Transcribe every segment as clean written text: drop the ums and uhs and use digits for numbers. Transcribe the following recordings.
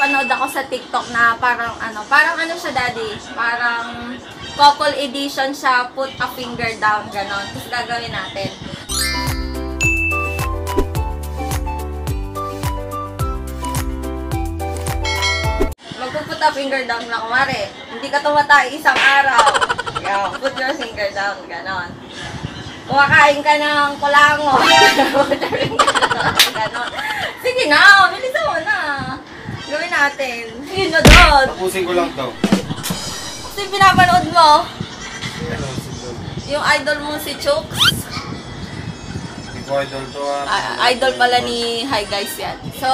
panood ako sa TikTok na parang ano siya daddy, parang couple edition siya, put a finger down, ganon. Tapos gagawin natin. Magpuput a finger down na kumari. Hindi ka tumatay isang araw. Yo, put your finger down, ganon. Kumakain ka ng kulango. Ganon. Sige na, bilisan mo na. Gawin natin. Yun na doon. Tapusin ko lang to. Kasi pinapanood mo. Yung idol mo si Chooks. Hindi ko idol to Idol pala ni Hi guys yan. So,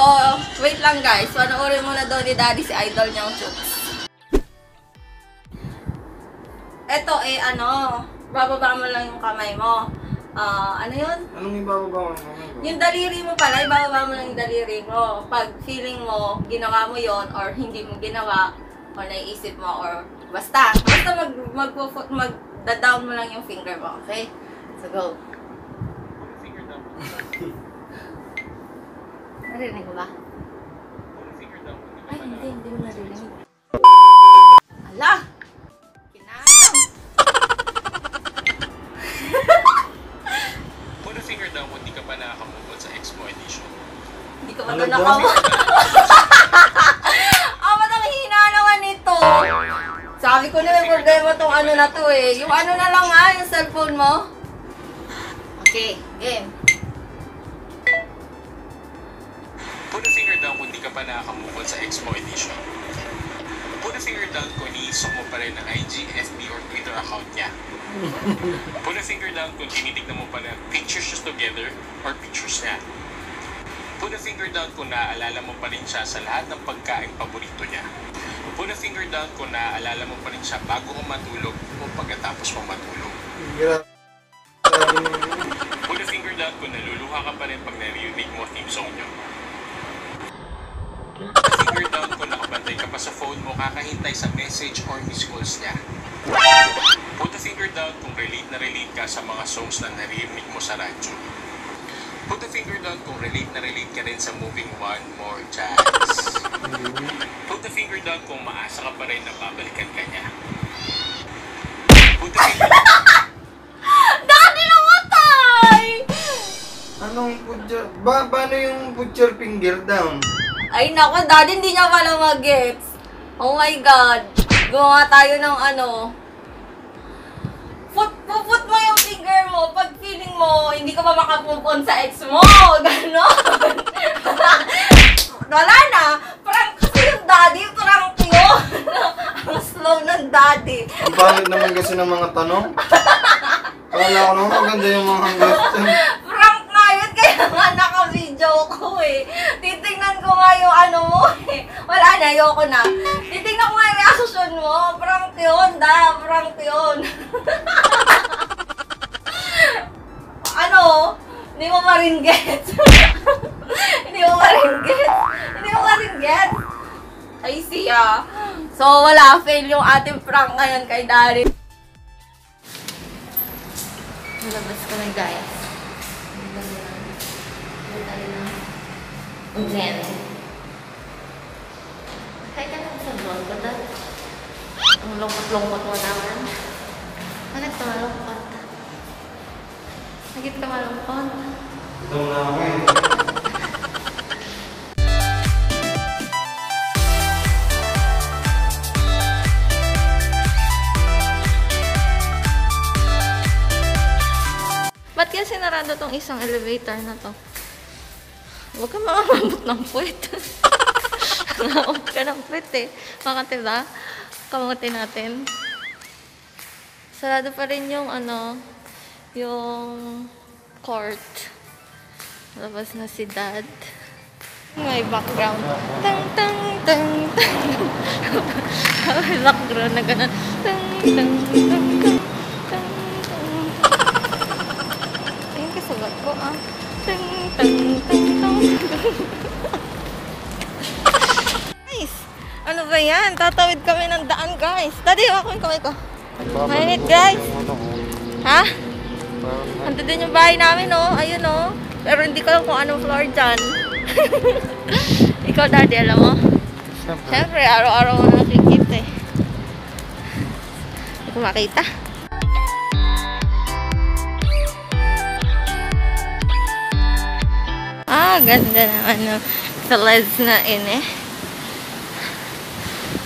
wait lang guys. Panoorin mo na daw ni Daddy si idol niyang Chooks. Eto bababa mo lang yung kamay mo. Ano yun? Anong ibababa mo? Yung daliri mo pala, ibababa mo lang yung daliri mo. Pag feeling mo, ginawa mo yon or hindi mo ginawa, or naiisip mo, or basta mag-down mo lang yung finger mo, okay? So, go. Finger down. Narinig mo ba? Finger down. Ay, hindi mo narinig. Ala! Put a finger down kung di ka pa nakakamove sa Expo Edition. Hindi ka pa doon nakamove. Ba't ang hina naman ito? Sabi ko na may problema tong ano na to eh. Yung ano na lang yung cellphone mo. Okay, game. Put a finger down kung di ka pa nakakamove sa Expo Edition. Put a finger down kung iniisok mo pa rin ang IG, FB, or Twitter account niya. Put a finger down kung tinitignan mo pa rin pictures just together or pictures niya. Put a finger down kung naaalala mo pa rin siya sa lahat ng pagkain paborito niya. Put a finger down kung naaalala mo pa rin siya bago mo matulog o pagkatapos mo matulog. Put a finger down kung naluluha ka pa rin pag narinig mo theme song niyo. Put a finger down kung nakabantay ka pa sa phone mo kakahintay sa message or missed calls niya. Put a finger down kung relate na relate ka sa mga songs na naririnig mo sa radyo. Put a finger down kung relate na relate ka rin sa moving One More Chance. Put a finger down kung maasa ka pa rin na babalikan ka niya. Put a finger down. Daddy, namatay! Anong putya? Paano yung put your finger down? Ay naku, Daddy, hindi niya pala mag-gets. Oh my God. Gumawa tayo ng put mo yung finger mo. Pag feeling mo, hindi ka pa makapupon sa ex mo. Ganon. Wala na. Prank kasi yung Daddy. Prank yun. Ang slow ng Daddy. Ang pangit naman kasi ng mga tanong. Kala ko naman maganda yung mga question. Prank nga yun. Kaya nga naka-video ko eh. Titignan ko nga yung mo eh. Wala na, ayoko na. Titignan ko nga yung reaction mo. Prank yun, prank yun. Hindi mo pa rin gets. Hindi mo pa rin gets. I see So, wala. Fail yung ating prank ngayon kay Daddy. Malabas ko na guys. Then, kahit ka lang sa vlog, bata? Ang lungkot-lungkot mo naman. Bakit ka malungkot? Bakit ka malungkot? Ito na ako eh. Ba't kaya sinarado tong isang elevator na to? Huwag ka makamabot ng puwet. Naot ka ng puwet eh. Makati ba? Kamutin natin. Sarado pa rin yung yung court. Labas na si Dad. May background. Tang tang tang tang. May background na gano'n. Tang tang tang tang. Tang tang. Ayun kasulat ko Tang tang tang tang. Guys, ano ba yan? Tatawid kami ng daan guys. Daddy, ako yung kamay ko. Mainit guys. Ha? Ando din yung bahay namin ayun Pero hindi ko alam kung anong floor dyan. Ikaw Daddy, alam mo? Siyempre. Siyempre, araw-araw mo nakikita eh. Hindi ko makita. Ganda ng ano, slides na ini.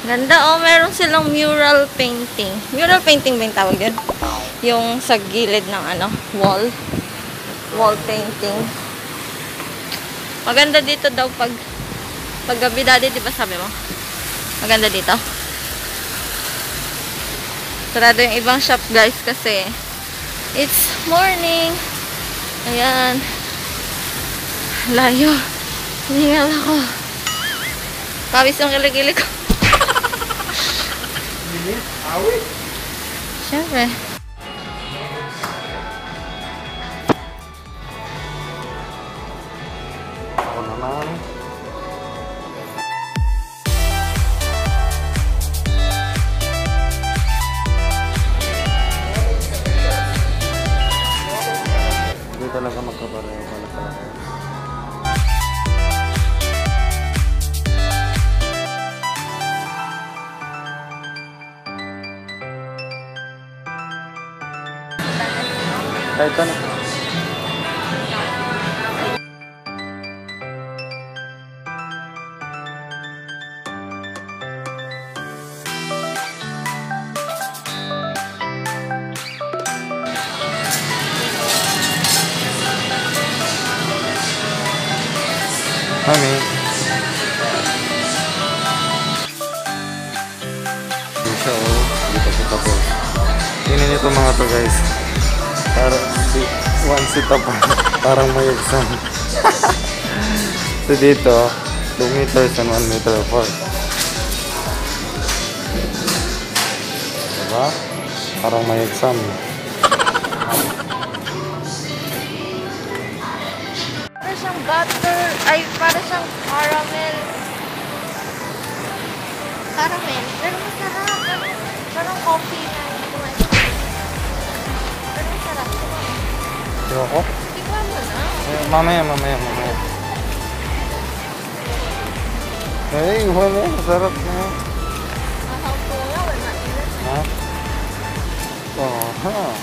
Ganda, meron silang mural painting. Mural painting ba yung tawag yun? Yung sa gilid ng ano, wall. Wall painting. Maganda dito daw pag gabi, daddy, di ba sabi mo? Maganda dito. Sarado yung ibang shop, guys, kasi it's morning. Ayan. Layo. Hiningal ako. Pawis yung kilig-kilig ko. Awit. Siyempre. Ako naman. Hindi talaga magkapareho pala talaga. Kahit ano. Mami. Hindi siya, oh. Dito po tapos. Tingnan niyo itong mga to, guys. Parang one seat pa. Parang may exam. So dito, 2 meters and 1 meter apart. Diba? Parang may exam. Para siyang butter, ay para siyang caramel. Caramel, pero masarap. Parang coffee na yung kumain. Pero masarap. Diba ko? Tingnan mo na. Mamaya. Hey, wala. Masarap na. Mahaw ko nga, wala na. Ha? Oh, ha.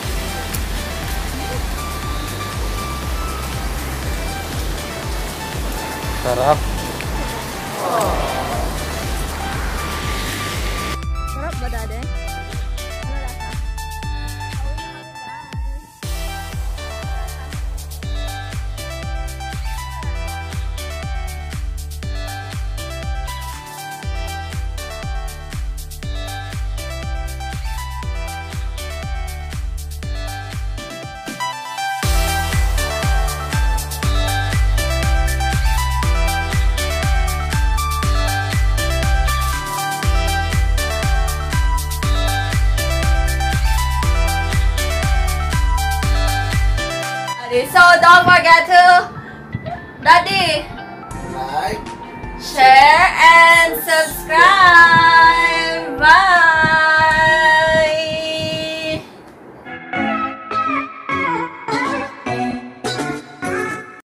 Sarap. Sarap ba, dade? Wala ka. So don't forget to, Daddy, Like, share and